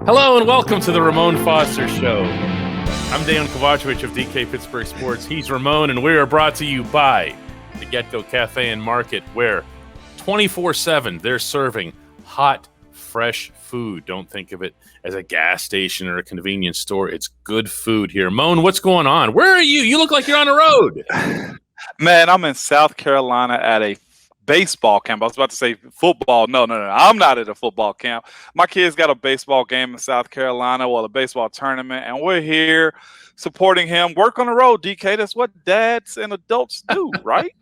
Hello and welcome to the Ramon Foster Show. I'm Dejan Kovacevic of DK Pittsburgh Sports. He's Ramon, and we are brought to you by the Get-Go Cafe and Market, where 24/7 they're serving hot, fresh food. Don't think of it as a gas station or a convenience store. It's good food here. Moan, what's going on? Where are you? You look like you're on the road. Man, I'm in South Carolina at a baseball camp. I was about to say football. No. I'm not at a football camp. My kids got a baseball game in South Carolina, a baseball tournament, and we're here supporting him. Work on the road, DK. That's what dads and adults do, right?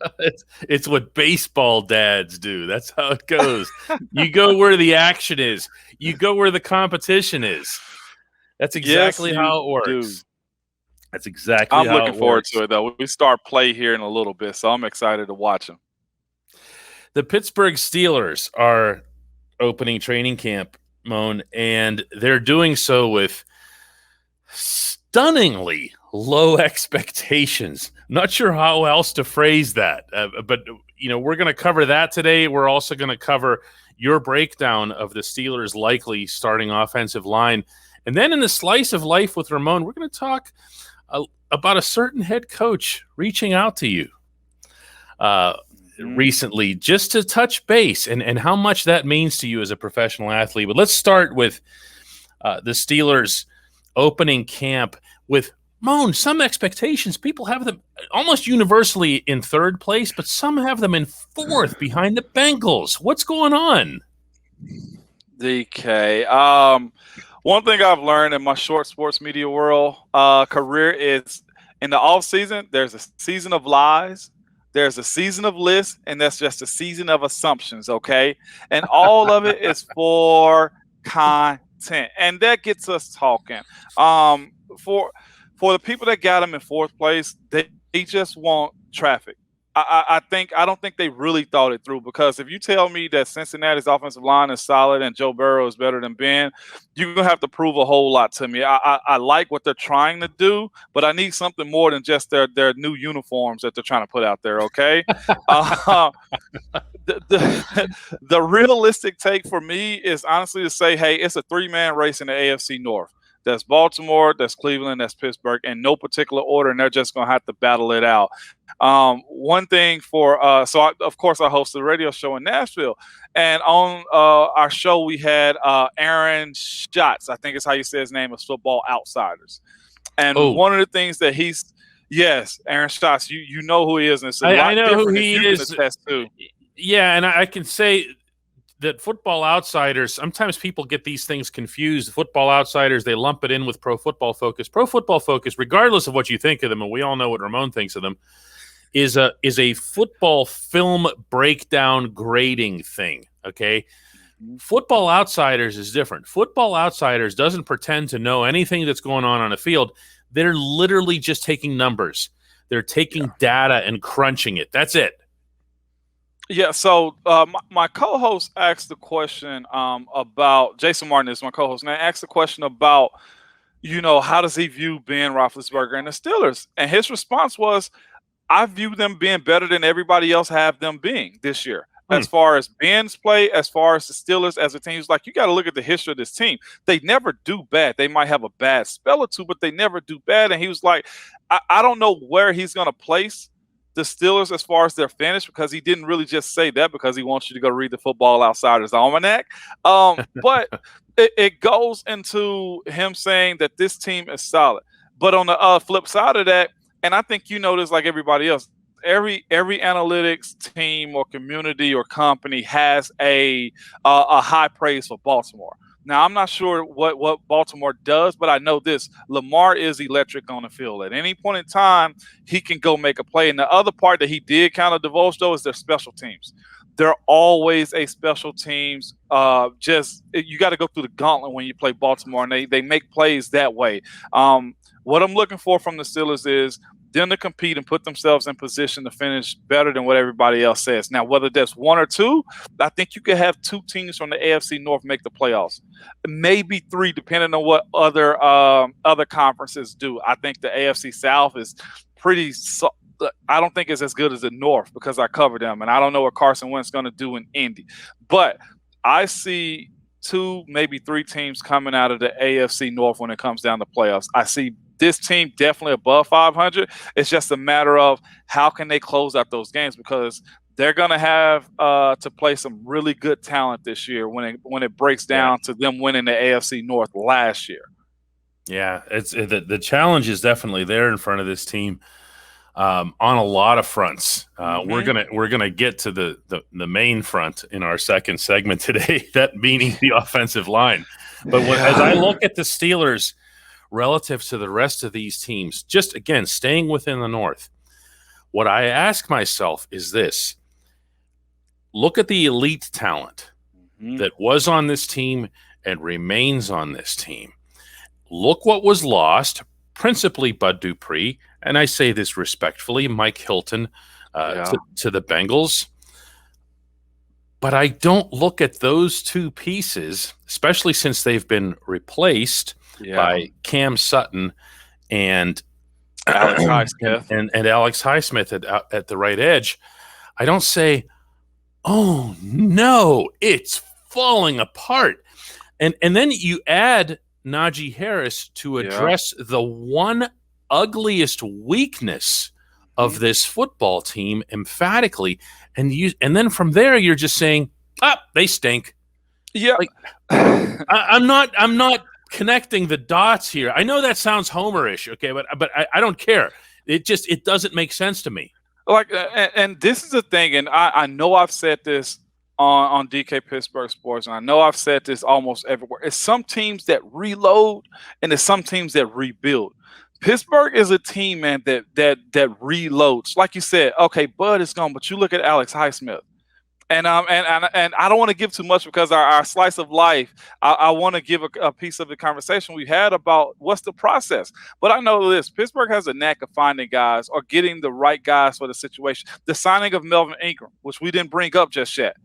It's what baseball dads do. That's how it goes. You go where the action is. You go where the competition is. That's exactly how it works. Do. That's exactly how it works. I'm looking forward to it, though. We start play here in a little bit, so I'm excited to watch them. The Pittsburgh Steelers are opening training camp, Moan, and they're doing so with stunningly low expectations. Not sure how else to phrase that, but we're going to cover that today. We're also going to cover your breakdown of the Steelers' likely starting offensive line. And then in the Slice of Life with Ramon, we're going to talk about a certain head coach reaching out to you recently just to touch base and how much that means to you as a professional athlete. But let's start with the Steelers opening camp with Moan. Some expectations, people have them almost universally in third place, but some have them in fourth behind the Bengals. What's going on? DK, one thing I've learned in my short sports media world career is in the off season, there's a season of lies, there's a season of lists, and that's just a season of assumptions, okay? And all of it is for content, and that gets us talking. For the people that got them in fourth place, they just want traffic. I don't think they really thought it through, because if you tell me that Cincinnati's offensive line is solid and Joe Burrow is better than Ben, you're gonna have to prove a whole lot to me. I like what they're trying to do, but I need something more than just their new uniforms that they're trying to put out there. Okay, the realistic take for me is honestly to say, hey, it's a 3-man race in the AFC North. That's Baltimore, that's Cleveland, that's Pittsburgh, in no particular order, and they're just going to have to battle it out. One thing of course, I host a radio show in Nashville, and on our show we had Aaron Schatz, I think is how you say his name, of Football Outsiders. And one of the things that Aaron Schatz, you know who he is, and it's I know who he is. Yeah, and I can say that Football Outsiders, sometimes people get these things confused. Football Outsiders, they lump it in with Pro Football Focus. Pro Football Focus, regardless of what you think of them, and we all know what Ramon thinks of them, is a football film breakdown grading thing, okay? Football Outsiders is different. Football Outsiders doesn't pretend to know anything that's going on the field. They're literally just taking numbers. They're taking data and crunching it. That's it. Yeah, so my co-host asked the question about Jason Martin is my co-host, and I asked the question about, how does he view Ben Roethlisberger and the Steelers? And his response was, I view them being better than everybody else have them being this year. As far as Ben's play, as far as the Steelers as a team, he's like, you got to look at the history of this team. They never do bad. They might have a bad spell or two, but they never do bad. And he was like, I don't know where he's going to place the Steelers as far as their finish, because he didn't really just say that because he wants you to go read the Football Outsiders Almanac. But it goes into him saying that this team is solid. But on the flip side of that, and I think you know this like everybody else, every analytics team or community or company has a high praise for Baltimore. Now, I'm not sure what Baltimore does, but I know this. Lamar is electric on the field. At any point in time, he can go make a play. And the other part that he did kind of divulge, though, is their special teams. They're always a special teams. You got to go through the gauntlet when you play Baltimore, and they make plays that way. What I'm looking for from the Steelers is them to compete and put themselves in position to finish better than what everybody else says. Now, whether that's one or two, I think you could have two teams from the AFC North make the playoffs, maybe three, depending on what other conferences do. I think the AFC South is I don't think it's as good as the North because I cover them, and I don't know what Carson Wentz is going to do in Indy. But I see 2, maybe 3 teams coming out of the AFC North when it comes down to playoffs. I see this team definitely above 500. It's just a matter of how can they close out those games, because they're going to have to play some really good talent this year when it breaks down to them winning the AFC North last year. Yeah, it's the challenge is definitely there in front of this team on a lot of fronts. We're gonna get to the main front in our second segment today, that meaning the offensive line. But as I look at the Steelers relative to the rest of these teams, just again staying within the North, what I ask myself is this: look at the elite talent that was on this team and remains on this team. Look what was lost, principally Bud Dupree, and I say this respectfully, Mike Hilton to the Bengals. But I don't look at those two pieces, especially since they've been replaced by Cam Sutton and Alex Highsmith and Alex Highsmith at the right edge. I don't say, oh no, it's falling apart. And then you add Najee Harris to address the one ugliest weakness of this football team emphatically, and then from there you're just saying, they stink. Yeah, like, I'm not connecting the dots here. I know that sounds homerish, okay, but I don't care. It doesn't make sense to me. Like, and this is the thing, and I know I've said this on DK Pittsburgh Sports, and I know I've said this almost everywhere. It's some teams that reload, and it's some teams that rebuild. Pittsburgh is a team, man, that reloads. Like you said, okay, Bud is gone, but you look at Alex Highsmith, and I don't want to give too much because our slice of life. I want to give a piece of the conversation we had about what's the process. But I know this: Pittsburgh has a knack of finding guys or getting the right guys for the situation. The signing of Melvin Ingram, which we didn't bring up just yet.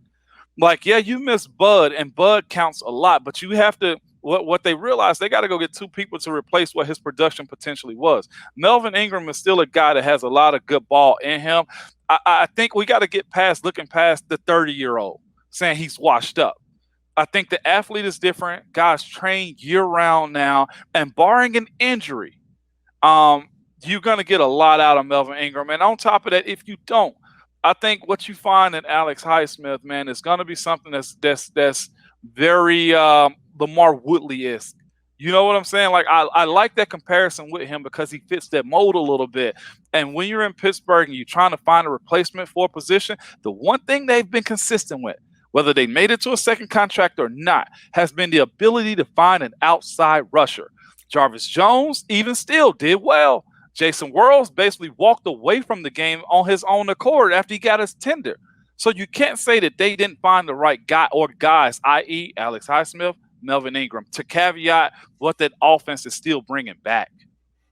Like, you miss Bud, and Bud counts a lot, but you have to. What they realized, they got to go get 2 people to replace what his production potentially was. Melvin Ingram is still a guy that has a lot of good ball in him. I think we got to get past looking past the 30-year-old saying he's washed up. I think the athlete is different. Guys train year-round now, and barring an injury, you're going to get a lot out of Melvin Ingram. And on top of that, if you don't, I think what you find in Alex Highsmith, man, is going to be something that's very Lamar Woodley-esque. You know what I'm saying? Like, I like that comparison with him because he fits that mold a little bit. And when you're in Pittsburgh and you're trying to find a replacement for a position, the one thing they've been consistent with, whether they made it to a second contract or not, has been the ability to find an outside rusher. Jarvis Jones, even still, did well. Jason Worrells basically walked away from the game on his own accord after he got his tender. So you can't say that they didn't find the right guy or guys, i.e. Alex Highsmith, Melvin Ingram, to caveat what that offense is still bringing back.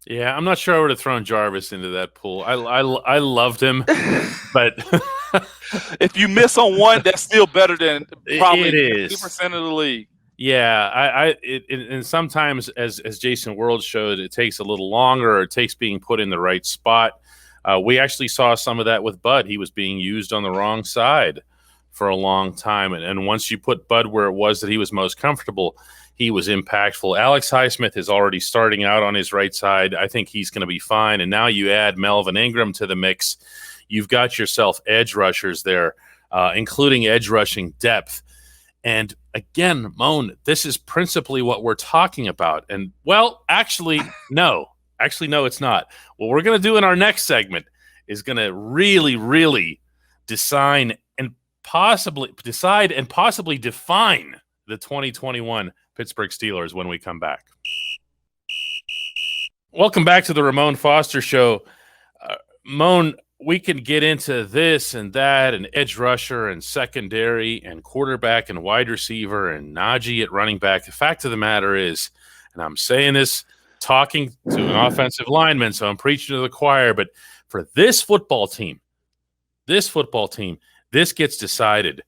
Yeah, I'm not sure I would have thrown Jarvis into that pool. I loved him, but if you miss on one, that's still better than probably it is 50% of the league. Yeah, and sometimes, as Jason World showed, it takes a little longer, or it takes being put in the right spot. We actually saw some of that with Bud. He was being used on the wrong side for a long time, and once you put Bud where it was that he was most comfortable, he was impactful. Alex Highsmith is already starting out on his right side. I think he's going to be fine, and now you add Melvin Ingram to the mix. You've got yourself edge rushers there, including edge rushing depth. And again, Moan, this is principally what we're talking about. And, well, actually, no, it's not. What we're going to do in our next segment is going to really, really decide and possibly define the 2021 Pittsburgh Steelers when we come back. Welcome back to the Ramon Foster Show. Moan, we can get into this and that and edge rusher and secondary and quarterback and wide receiver and Najee at running back. The fact of the matter is, and I'm saying this talking to an offensive lineman, so I'm preaching to the choir, but for this football team, this gets decided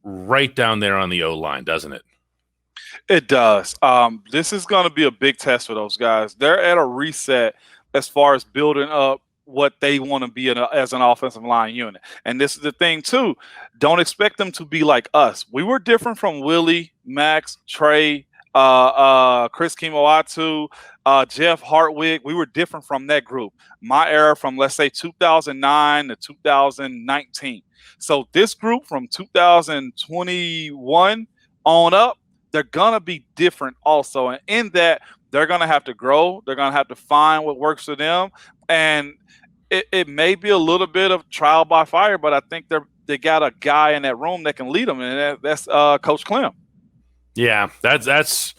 right down there on the O-line, doesn't it? It does. This is going to be a big test for those guys. They're at a reset as far as building up what they want to be as an offensive line unit. And this is the thing, too. Don't expect them to be like us. We were different from Willie, Max, Trey, Chris Kimoatu, Jeff Hartwig. We were different from that group. My era from, let's say, 2009 to 2019. So this group from 2021 on up, they're going to be different also. And in that, they're going to have to grow. They're going to have to find what works for them. And it may be a little bit of trial by fire, but I think they got a guy in that room that can lead them, and that's Coach Clem. Yeah, that's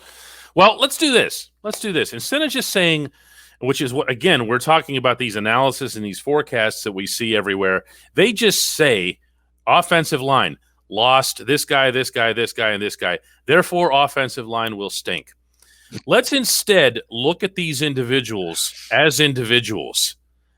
well, let's do this. Instead of just saying, which is what, again, we're talking about these analysis and these forecasts that we see everywhere. They just say offensive line lost this guy, this guy, this guy, and this guy. Therefore, offensive line will stink. Let's instead look at these individuals as individuals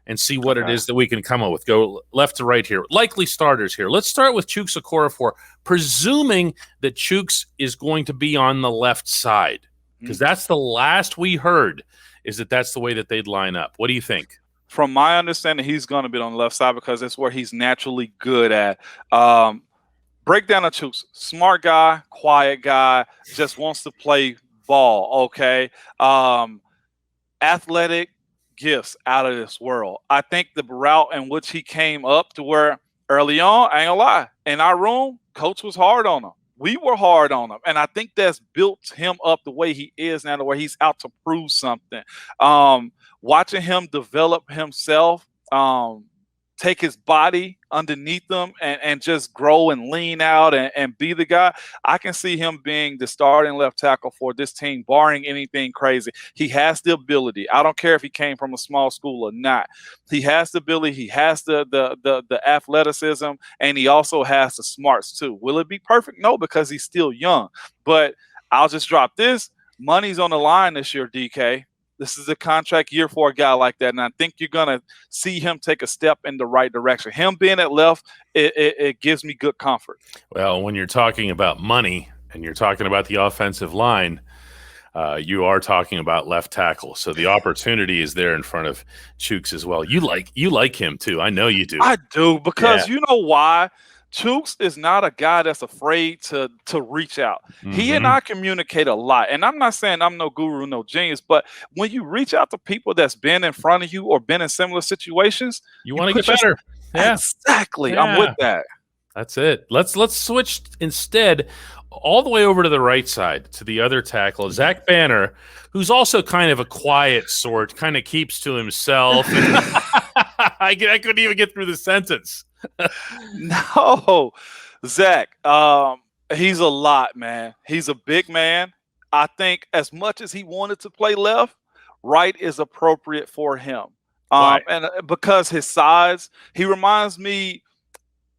and see what it is that we can come up with. Go left to right here. Likely starters here. Let's start with Chuks Okorafor, presuming that Chuks is going to be on the left side, because that's the last we heard, is that's the way that they'd line up. What do you think? From my understanding, he's going to be on the left side because that's where he's naturally good at. Breakdown of Chuks. Smart guy, quiet guy, just wants to play ball, okay? Athletic gifts out of this world. I think the route in which he came up to where early on, I ain't gonna lie, in our room, coach was hard on him. We were hard on him. And I think that's built him up the way he is now, the way he's out to prove something. Watching him develop himself, take his body underneath him and just grow and lean out and be the guy. I can see him being the starting left tackle for this team, barring anything crazy. He has the ability. I don't care if he came from a small school or not. He has the ability. He has the athleticism, and he also has the smarts too. Will it be perfect? No, because he's still young. But I'll just drop this. Money's on the line this year, DK. This is a contract year for a guy like that, and I think you're going to see him take a step in the right direction. Him being at left, it gives me good comfort. Well, when you're talking about money and you're talking about the offensive line, you are talking about left tackle. So the opportunity is there in front of Chuks as well. You like him too. I know you do. I do, because you know why? Chuks is not a guy that's afraid to reach out. Mm-hmm. He and I communicate a lot. And I'm not saying I'm no guru, no genius, but when you reach out to people that's been in front of you or been in similar situations, you want to get better. Yeah. Exactly. Yeah. I'm with that. That's it. Let's switch instead all the way over to the right side to the other tackle, Zach Banner, who's also kind of a quiet sort, kind of keeps to himself. I couldn't even get through the sentence. No, Zach, he's a lot, man. He's a big man. I think as much as he wanted to play left, right is appropriate for him. And because his size, he reminds me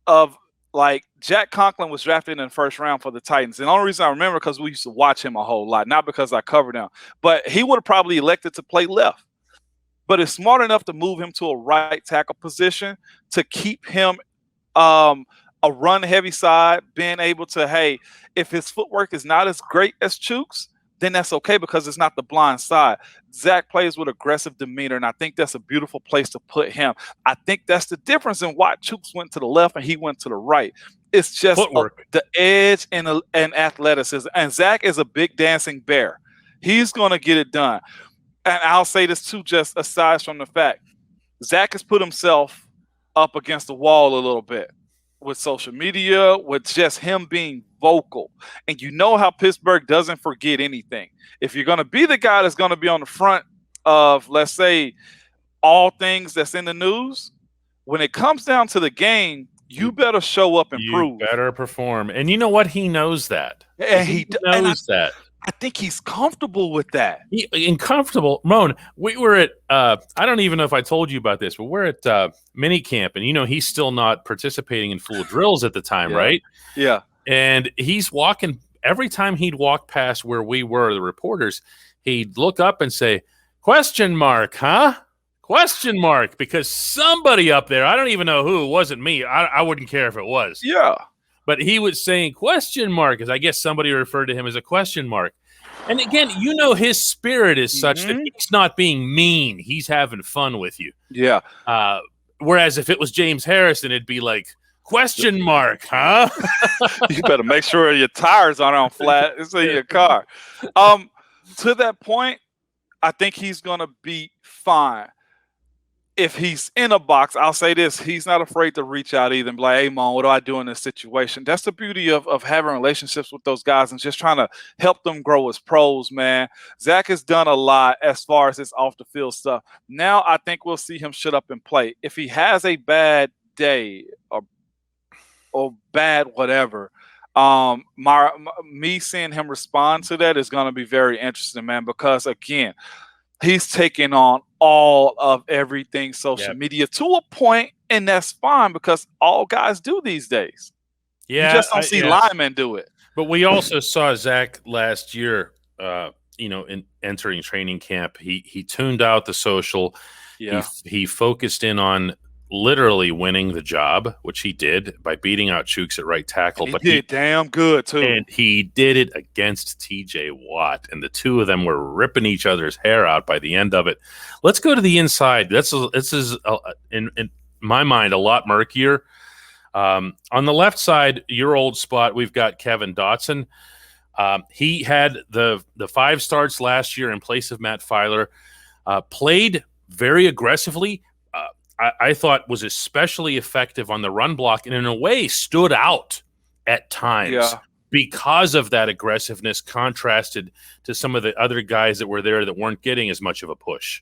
of like Jack Conklin was drafted in the first round for the Titans. And the only reason I remember because we used to watch him a whole lot, not because I covered him, but he would have probably elected to play left. But it's smart enough to move him to a right tackle position to keep him a run-heavy side, being able to, hey, if his footwork is not as great as Chuks, then that's okay because it's not the blind side. Zach plays with aggressive demeanor, and I think that's a beautiful place to put him. I think that's the difference in why Chuks went to the left and he went to the right. It's just the edge and athleticism. And Zach is a big dancing bear. He's going to get it done. And I'll say this too, just aside from the fact, Zach has put himself up against the wall a little bit with social media, with just him being vocal. And you know how Pittsburgh doesn't forget anything. If you're going to be the guy that's going to be on the front of, let's say, all things that's in the news, when it comes down to the game, you better show up and prove. You better perform. And you know what? He knows that. And he knows that. I think he's comfortable with that. Ramon, we were at, I don't even know if I told you about this, but we're at mini camp, and, he's still not participating in full drills at the time, right? Yeah. And he's walking, every time he'd walk past where we were, the reporters, he'd look up and say, question mark, huh? Question mark, because somebody up there, I don't even know who, it wasn't me. I wouldn't care if it was. Yeah. But he was saying question mark, as I guess somebody referred to him as a question mark. And again, his spirit is such that he's not being mean. He's having fun with you. Yeah. Whereas if it was James Harrison, it'd be like, Question mark, huh? You better make sure your tires aren't on flat. It's in your car. To that point, I think he's going to be fine. If he's in a box, I'll say this, he's not afraid to reach out either and be like, hey, Mon, what do I do in this situation? That's the beauty of having relationships with those guys and just trying to help them grow as pros, man. Zach has done a lot as far as his off-the-field stuff. Now I think we'll see him shut up and play. If he has a bad day or bad whatever, me seeing him respond to that is going to be very interesting, man, because, again, he's taking on all of everything social media to a point, and that's fine because all guys do these days. Yeah, you just don't see linemen do it. But we also saw Zach last year, in entering training camp. He tuned out the social. Yeah. He focused in on literally winning the job, which he did by beating out Chooks at right tackle. But he did damn good too, and he did it against TJ Watt, and the two of them were ripping each other's hair out by the end of it. Let's go to the inside. This is in my mind a lot murkier. On the left side, your old spot, we've got Kevin Dotson. He had the 5 starts last year in place of Matt Filer. Played very aggressively. I thought was especially effective on the run block and in a way stood out at times because of that aggressiveness contrasted to some of the other guys that were there that weren't getting as much of a push.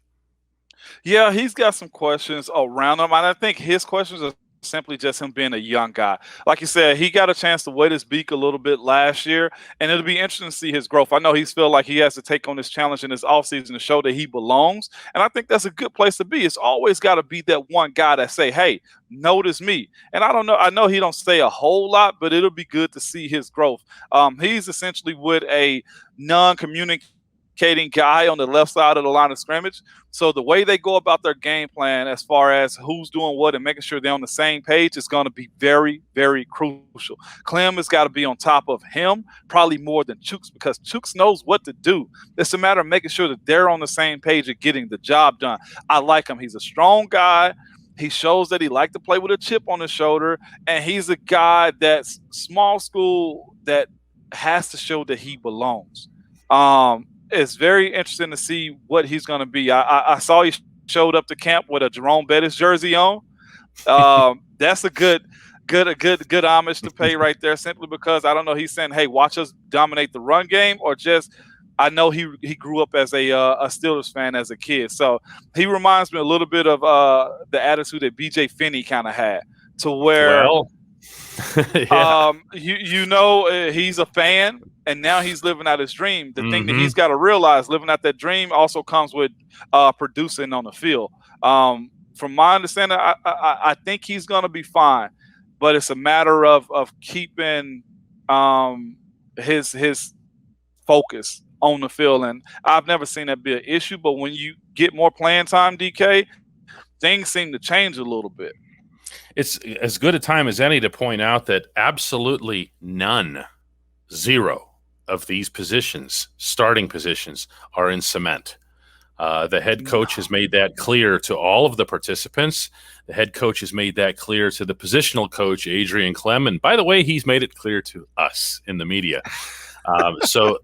Yeah, he's got some questions around him. And I think his questions are simply just him being a young guy. Like you said, he got a chance to wet his beak a little bit last year, and it'll be interesting to see his growth. I know he's feel like he has to take on this challenge in his offseason to show that he belongs, and I think that's a good place to be. It's always got to be that one guy that say, hey, notice me. And I don't know. I know he don't say a whole lot, but it'll be good to see his growth. He's essentially with a non-communicating guy on the left side of the line of scrimmage. So the way they go about their game plan as far as who's doing what and making sure they're on the same page is going to be very, very crucial. Clem has got to be on top of him, probably more than Chooks, because Chooks knows what to do. It's a matter of making sure that they're on the same page and getting the job done. I like him. He's a strong guy. He shows that he likes to play with a chip on his shoulder, and he's a guy that's small school that has to show that he belongs. It's very interesting to see what he's going to be. I saw he showed up to camp with a Jerome Bettis jersey on. That's a good homage to pay right there, simply because I don't know, he's saying, hey, watch us dominate the run game, or just I know he grew up as a Steelers fan as a kid. So he reminds me a little bit of the attitude that BJ Finney kind of had, to where he's a fan, and now he's living out his dream. The thing that he's got to realize, living out that dream also comes with producing on the field. From my understanding, I think he's going to be fine, but it's a matter of keeping his focus on the field. And I've never seen that be an issue, but when you get more playing time, DK, things seem to change a little bit. It's as good a time as any to point out that absolutely zero of these positions, starting positions, are in cement. The head coach has made that clear to all of the participants. The head coach has made that clear to the positional coach, Adrian Clem. And by the way, he's made it clear to us in the media. So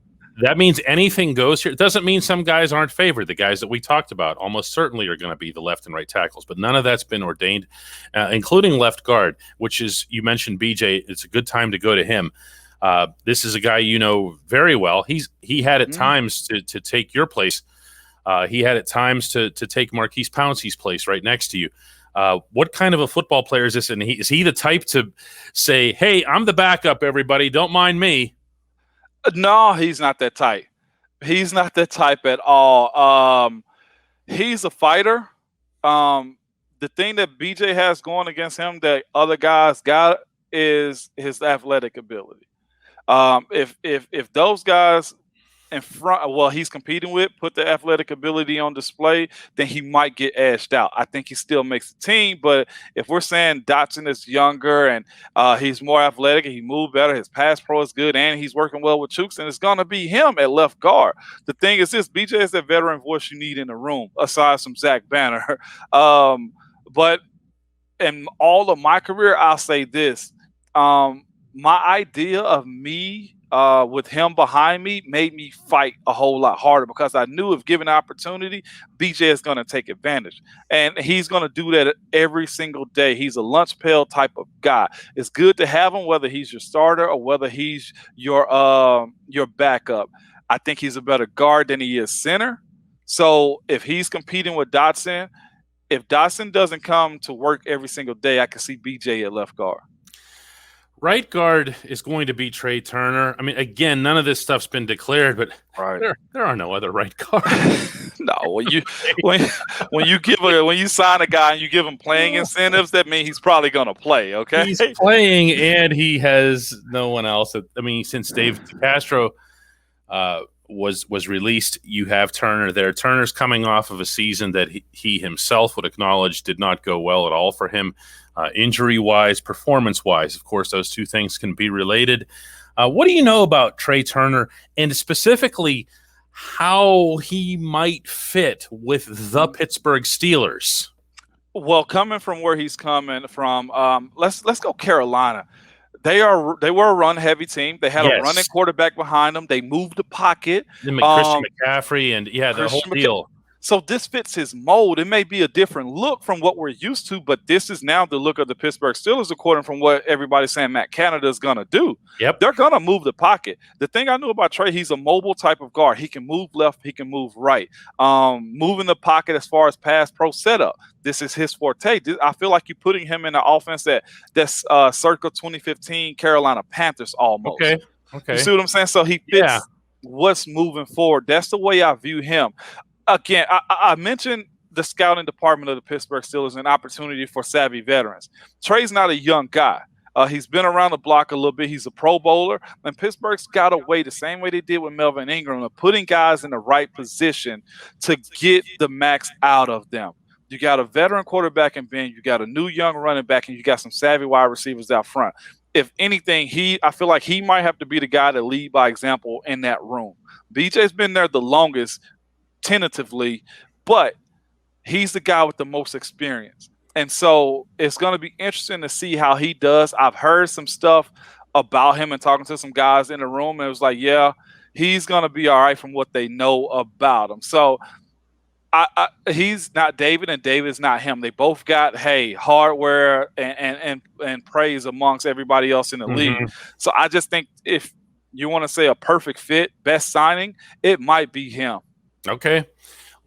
that means anything goes here. It doesn't mean some guys aren't favored. The guys that we talked about almost certainly are going to be the left and right tackles, but none of that's been ordained, including left guard, which is, you mentioned BJ. It's a good time to go to him. This is a guy you know very well. He had at times to take your place. He had at times to take Marquise Pouncey's place right next to you. What kind of a football player is this? And is he the type to say, hey, I'm the backup, everybody, don't mind me? No, he's not that type. He's not that type at all. He's a fighter. The thing that BJ has going against him that other guys got is his athletic ability. If those guys in front, he's competing with, put the athletic ability on display, then he might get edged out. I think he still makes the team, but if we're saying Dotson is younger and he's more athletic and he moves better, his pass pro is good, and he's working well with Chooks, and it's going to be him at left guard. The thing is this, BJ is that veteran voice you need in the room, aside from Zach Banner. But in all of my career, I'll say this. My idea of me with him behind me made me fight a whole lot harder because I knew if given the opportunity, BJ is going to take advantage. And he's going to do that every single day. He's a lunch pail type of guy. It's good to have him, whether he's your starter or whether he's your backup. I think he's a better guard than he is center. So if he's competing with Dotson, if Dotson doesn't come to work every single day, I can see BJ at left guard. Right guard is going to be Trey Turner. I mean, again, none of this stuff's been declared, but there are no other right guards. No, when you sign a guy and you give him playing incentives, that means he's probably going to play. Okay, he's playing and he has no one else. I mean, since Dave Castro was released, you have Turner there. Turner's coming off of a season that he himself would acknowledge did not go well at all for him. Injury-wise, performance-wise, of course, those two things can be related. What do you know about Trey Turner and specifically how he might fit with the Pittsburgh Steelers? Well, coming from where he's coming from, let's go Carolina. They were a run-heavy team. They had a running quarterback behind them. They moved the pocket. Christian McCaffrey and the whole deal. So this fits his mold. It may be a different look from what we're used to, but this is now the look of the Pittsburgh Steelers, according from what everybody's saying Matt Canada is going to do. Yep. They're going to move the pocket. The thing I knew about Trey, he's a mobile type of guard. He can move left. He can move right. Moving the pocket as far as pass pro setup. This is his forte. I feel like you're putting him in an offense that's circa 2015 Carolina Panthers almost. Okay. You see what I'm saying? So he fits what's moving forward. That's the way I view him. Again, I mentioned the scouting department of the Pittsburgh Steelers, an opportunity for savvy veterans. Trey's not a young guy. He's been around the block a little bit. He's a Pro Bowler. And Pittsburgh's got a way, the same way they did with Melvin Ingram, of putting guys in the right position to get the max out of them. You got a veteran quarterback in Ben. You got a new young running back, and you got some savvy wide receivers out front. If anything, I feel like he might have to be the guy to lead by example in that room. BJ's been there the longest, tentatively, but he's the guy with the most experience. And so it's going to be interesting to see how he does. I've heard some stuff about him and talking to some guys in the room, and it was like, yeah, he's going to be all right from what they know about him. So he's not David, and David's not him. They both got, hardware and praise amongst everybody else in the league. So I just think if you want to say a perfect fit, best signing, it might be him. Okay.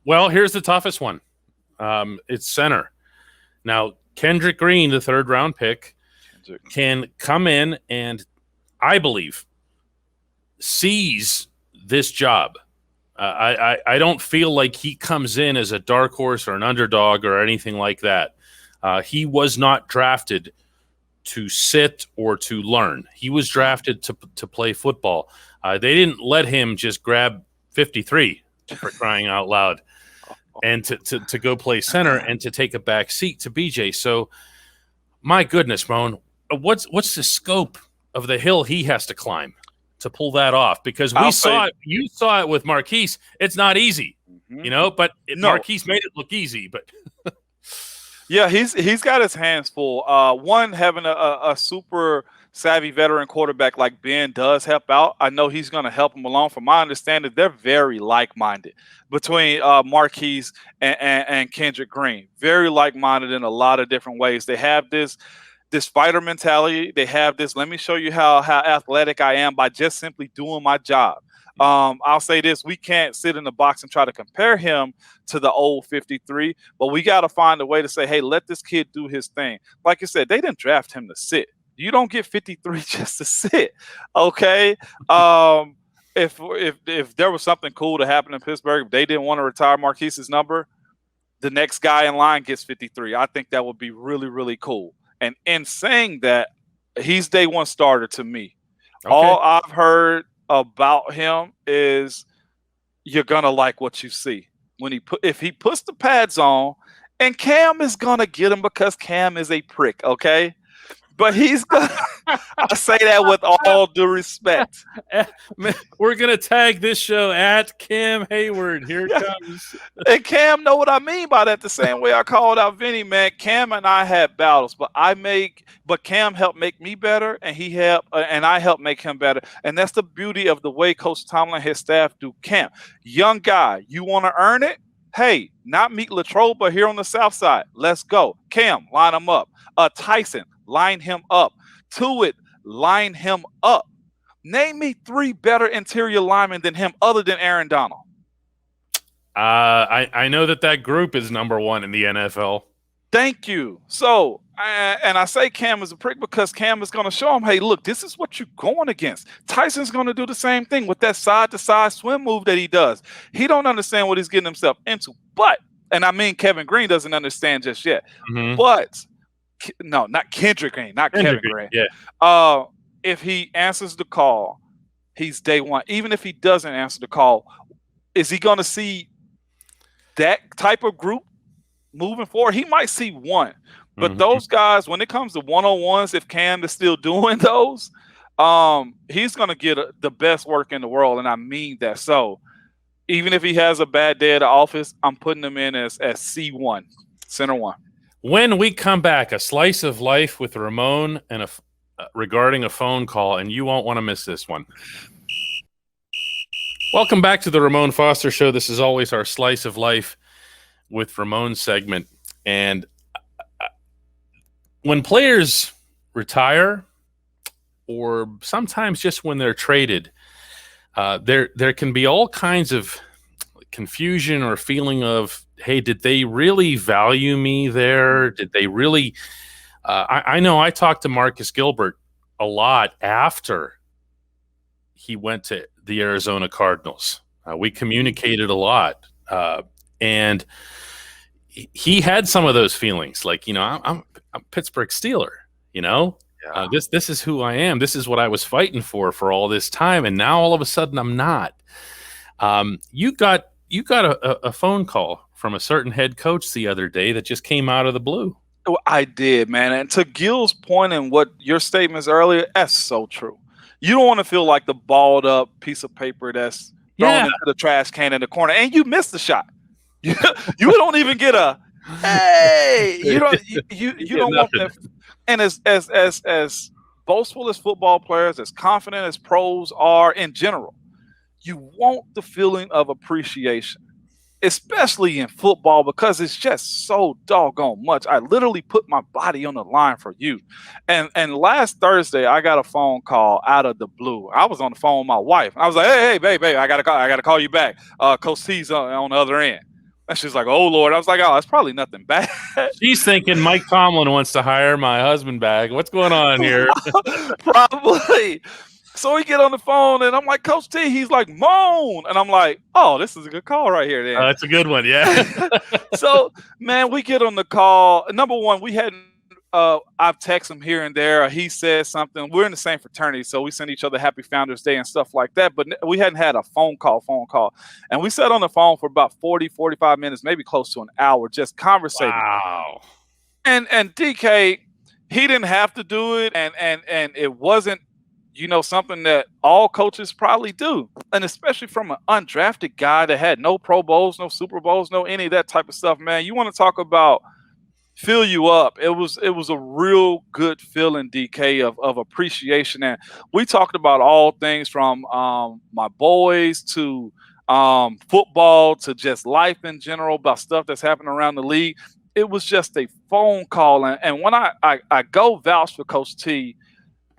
Well, here's the toughest one. It's center. Now, Kendrick Green, the third-round pick, can come in and, I believe, seize this job. I don't feel like he comes in as a dark horse or an underdog or anything like that. He was not drafted to sit or to learn. He was drafted to play football. They didn't let him just grab 53. For crying out loud, and to go play center and to take a back seat to BJ. So, my goodness, Ramon, what's the scope of the hill he has to climb to pull that off? Because you saw it with Marquise. It's not easy, but Marquise made it look easy. But yeah, he's got his hands full. One, having a super savvy veteran quarterback like Ben does help out. I know he's going to help him along. From my understanding, they're very like-minded between Marquise and Kendrick Green. Very like-minded in a lot of different ways. They have this fighter mentality. They have this, let me show you how athletic I am by just simply doing my job. I'll say this, we can't sit in the box and try to compare him to the old 53, but we got to find a way to say, hey, let this kid do his thing. Like you said, they didn't draft him to sit. You don't get 53 just to sit, okay? If there was something cool to happen in Pittsburgh, if they didn't want to retire Marquise's number, the next guy in line gets 53. I think that would be really, really cool. And in saying that, he's day one starter to me. Okay. All I've heard about him is you're gonna like what you see if he puts the pads on, and Cam is gonna get him because Cam is a prick, okay? But he's gonna. I say that with all due respect. We're gonna tag this show at Cam Hayward. Here it comes. And Cam know what I mean by that. The same way I called out Vinny, man. Cam and I had battles, but Cam helped make me better, and and I helped make him better. And that's the beauty of the way Coach Tomlin and his staff do Cam. Young guy, you want to earn it? Hey, not Meet Latrobe, but here on the South Side. Let's go. Cam, line him up. Tyson, line him up. Tuitt, line him up. Name me 3 better interior linemen than him other than Aaron Donald. I know that group is number 1 in the NFL. Thank you. So, and I say Cam is a prick because Cam is going to show him, hey, look, this is what you're going against. Tyson's going to do the same thing with that side-to-side swim move that he does. He don't understand what he's getting himself into. But, and I mean Kevin Green doesn't understand just yet. Mm-hmm. But, no, not Kendrick Green, not Kevin Green. Yeah. If he answers the call, he's day one. Even if he doesn't answer the call, is he going to see that type of group moving forward? He might see one. But those guys, when it comes to one-on-ones, if Cam is still doing those, he's going to get the best work in the world, and I mean that. So even if he has a bad day at the office, I'm putting him in as C1, center 1. When we come back, a slice of life with Ramon and regarding a phone call, and you won't want to miss this one. Welcome back to the Ramon Foster Show. This is always our slice of life with Ramon segment. And when players retire, or sometimes just when they're traded, there can be all kinds of confusion or feeling of, hey, did they really value me there? Did they really? I know I talked to Marcus Gilbert a lot after he went to the Arizona Cardinals. We communicated a lot, and he had some of those feelings, like, I'm a Pittsburgh Steeler, this is who I am. This is what I was fighting for all this time, and now all of a sudden I'm not. You got a phone call from a certain head coach the other day that just came out of the blue. Oh, I did, man. And to Gil's point and what your statements earlier, that's so true. You don't want to feel like the balled up piece of paper that's thrown into the trash can in the corner, and you missed the shot. You don't even get a hey. You don't want that. And as boastful as football players, as confident as pros are in general, you want the feeling of appreciation, especially in football, because it's just so doggone much. I literally put my body on the line for you. And last Thursday, I got a phone call out of the blue. I was on the phone with my wife. I was like, hey, babe, I gotta call you back. Coach T's on the other end. And she's like, oh, Lord. I was like, oh, that's probably nothing bad. She's thinking Mike Tomlin wants to hire my husband back. What's going on here? Probably. So we get on the phone, and I'm like, Coach T. He's like, moan. And I'm like, oh, this is a good call right here, then. That's a good one, yeah. So, man, we get on the call. Number one, we hadn't I've texted him here and there. He said something. We're in the same fraternity, so we send each other Happy Founders Day and stuff like that. But we hadn't had a phone call. And we sat on the phone for about 40, 45 minutes, maybe close to an hour, just conversating. Wow. And DK, he didn't have to do it, and it wasn't, something that all coaches probably do. And especially from an undrafted guy that had no Pro Bowls, no Super Bowls, no any of that type of stuff, man. You want to talk about fill you up. It was a real good feeling, DK, of appreciation. And we talked about all things from my boys to football to just life in general, about stuff that's happening around the league. It was just a phone call. And when I go vouch for Coach T,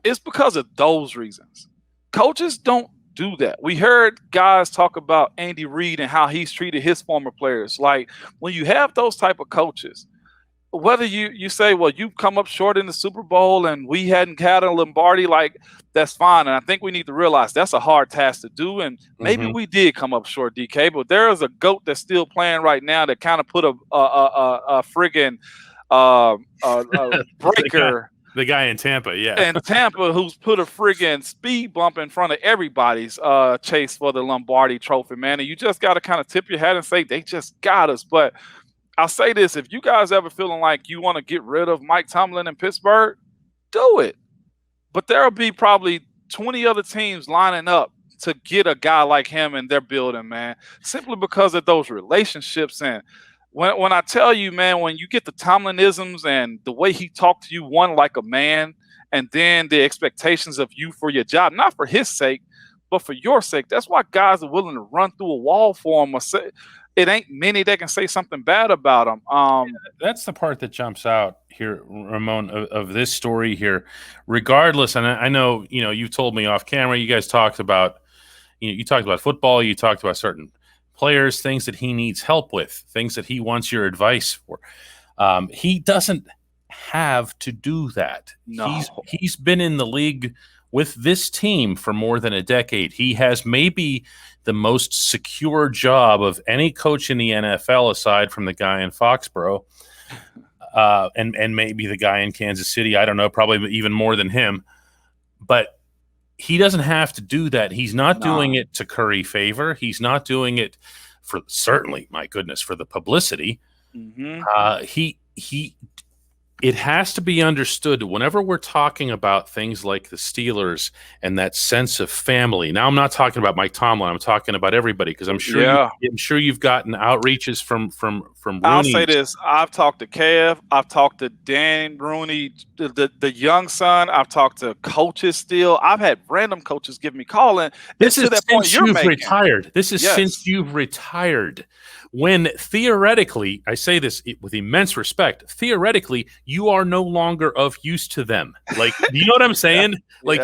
it's because of those reasons. Coaches don't do that. We heard guys talk about Andy Reid and how he's treated his former players. Like, when you have those type of coaches, whether you say, well, you've come up short in the Super Bowl and we hadn't had a Lombardi, like, that's fine. And I think we need to realize that's a hard task to do. And maybe we did come up short, DK, but there is a GOAT that's still playing right now that kind of put a friggin' breaker. The guy in Tampa, yeah. And Tampa, who's put a friggin' speed bump in front of everybody's chase for the Lombardi trophy, man. And you just got to kind of tip your hat and say, they just got us. But I'll say this, if you guys ever feeling like you want to get rid of Mike Tomlin in Pittsburgh, do it. But there'll be probably 20 other teams lining up to get a guy like him in their building, man, simply because of those relationships. And when I tell you, man, when you get the Tomlinisms and the way he talked to you, one, like a man, and then the expectations of you for your job, not for his sake, but for your sake. That's why guys are willing to run through a wall for him or say, it ain't many that can say something bad about him. That's the part that jumps out here, Ramon, of this story here. Regardless, and I know, you've told me off camera, you guys talked about, you talked about football, you talked about certain players, things that he needs help with, things that he wants your advice for. He doesn't have to do that. No. He's been in the league with this team for more than a decade. He has maybe the most secure job of any coach in the NFL, aside from the guy in Foxborough, and maybe the guy in Kansas City. I don't know, probably even more than him. But he doesn't have to do that. He's not doing it to curry favor. He's not doing it for, certainly, my goodness, for the publicity. Mm-hmm. It has to be understood whenever we're talking about things like the Steelers and that sense of family. Now, I'm not talking about Mike Tomlin. I'm talking about everybody, because I'm sure you've gotten outreaches from Rooney. I'll say this: I've talked to Kev, I've talked to Dan Rooney, the young son. I've talked to coaches. Still, I've had random coaches give me calling. This is since you've retired. This is since you've retired. When theoretically, I say this with immense respect, theoretically, you are no longer of use to them. Like, you know what I'm saying? Like,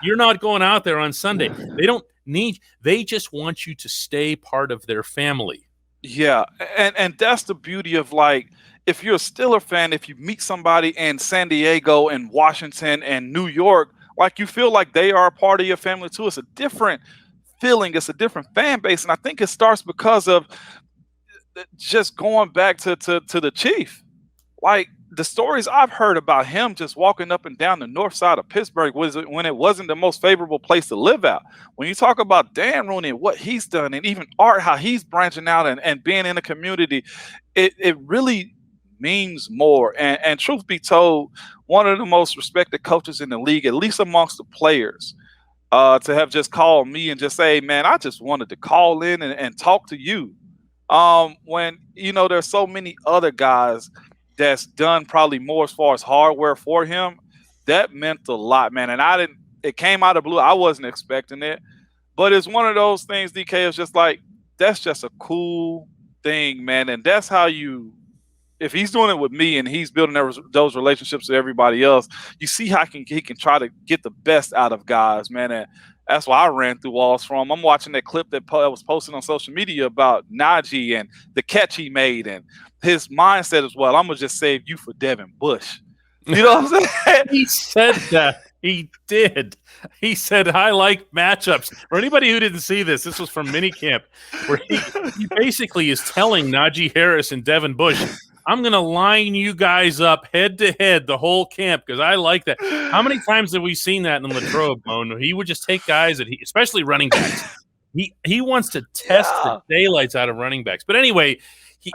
you're not going out there on Sunday. They just want you to stay part of their family. Yeah, and that's the beauty of, like, if you're a Steeler fan, if you meet somebody in San Diego and Washington and New York, like, you feel like they are a part of your family too. It's a different feeling. It's a different fan base. And I think it starts because of just going back to the Chief. Like, the stories I've heard about him just walking up and down the north side of Pittsburgh was when it wasn't the most favorable place to live at. When you talk about Dan Rooney and what he's done, and even Art, how he's branching out and being in the community, it really means more. And truth be told, one of the most respected coaches in the league, at least amongst the players, to have just called me and just say, man, I just wanted to call in and talk to you. When, there's so many other guys that's done probably more as far as hardware for him, that meant a lot, man. And it came out of blue. I wasn't expecting it, but it's one of those things, DK, is just like, that's just a cool thing, man. And that's how if he's doing it with me and he's building those relationships with everybody else, you see how he can try to get the best out of guys, man. And that's why I ran through walls from. I'm watching that clip that was posted on social media about Najee and the catch he made and his mindset as well. I'm going to just save you for Devin Bush. You know what I'm saying? He said that. He did. He said, I like matchups. For anybody who didn't see this was from minicamp, where he basically is telling Najee Harris and Devin Bush, I'm going to line you guys up head to head the whole camp because I like that. How many times have we seen that in Latrobe, Moan? He would just take guys that especially running backs. He wants to test the daylights out of running backs. But anyway, he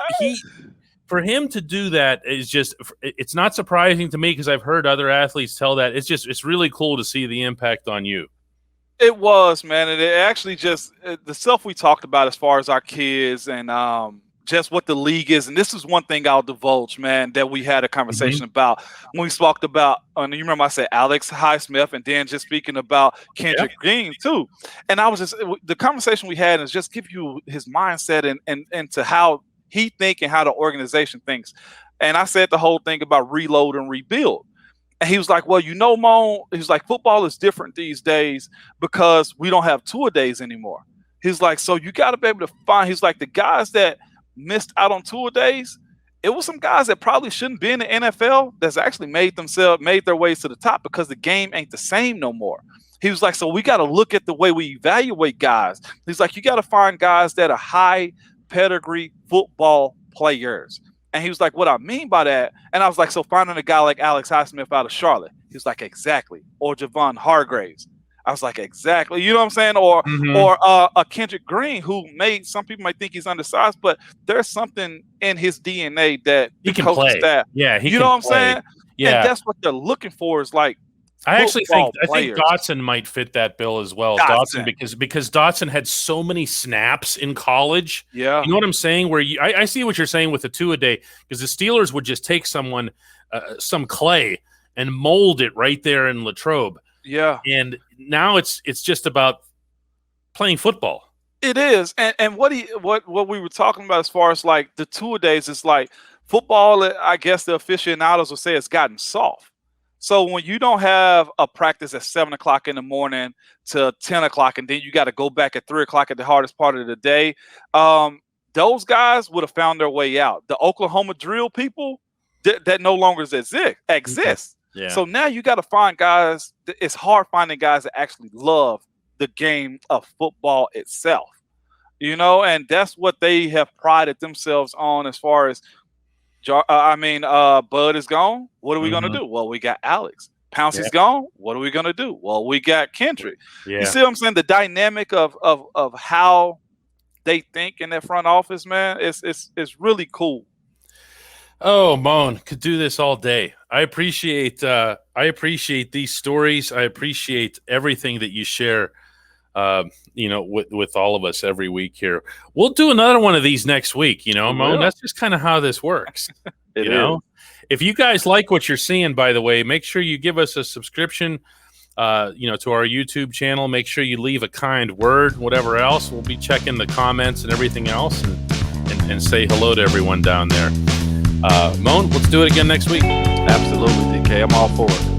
for him to do that is just, it's not surprising to me because I've heard other athletes tell that. It's really cool to see the impact on you. It was, man. And it actually just, the stuff we talked about as far as our kids and just what the league is. And this is one thing I'll divulge, man, that we had a conversation about when we talked about, you remember I said Alex Highsmith and then just speaking about Kendrick Green too. And I was just, the conversation we had is just give you his mindset and to how he think and how the organization thinks. And I said the whole thing about reload and rebuild. And he was like, well, Mo, he was like, football is different these days because we don't have two-a-days anymore. He's like, so you got to be able to find, he's like, the guys that missed out on two-a-days, it was some guys that probably shouldn't be in the NFL that's actually made their ways to the top because the game ain't the same no more. He was like, so we got to look at the way we evaluate guys. He's like, you got to find guys that are high pedigree football players. And he was like, what I mean by that, and I was like, so finding a guy like Alex Highsmith out of Charlotte. He was like, exactly. Or Javon Hargraves. I was like, exactly. You know what I'm saying? Or a Kendrick Green, who some people might think he's undersized, but there's something in his DNA that he can play. Staff, yeah, you know what I'm saying? Yeah. And that's what they're looking for is like I actually think players. Dotson might fit that bill as well. Dotson because Dotson had so many snaps in college. Yeah. You know what I'm saying? Where I see what you're saying with the 2-a-day, because the Steelers would just take someone, some clay, and mold it right there in Latrobe. Yeah. And now it's just about playing football. It is. And what we were talking about as far as like the 2-a-days is like football, I guess the aficionados will say it's gotten soft. So when you don't have a practice at 7 o'clock in the morning to 10 o'clock, and then you got to go back at 3 o'clock at the hardest part of the day, those guys would have found their way out. The Oklahoma drill people, that no longer exists. Yeah. So now you got to find guys. It's hard finding guys that actually love the game of football itself, and that's what they have prided themselves on as far as Bud is gone. What are we going to do? Well, we got Alex. Pouncey's gone. What are we going to do? Well, we got Kendrick. Yeah. You see what I'm saying? The dynamic of how they think in their front office, man, it's really cool. Oh, Moan, could do this all day. I appreciate these stories. I appreciate everything that you share, with all of us every week here. We'll do another one of these next week, Moan. That's just kind of how this works. It is. If you guys like what you're seeing, by the way, make sure you give us a subscription, to our YouTube channel. Make sure you leave a kind word, whatever else. We'll be checking the comments and everything else and say hello to everyone down there. Moan, let's do it again next week. Absolutely, DK. I'm all for it.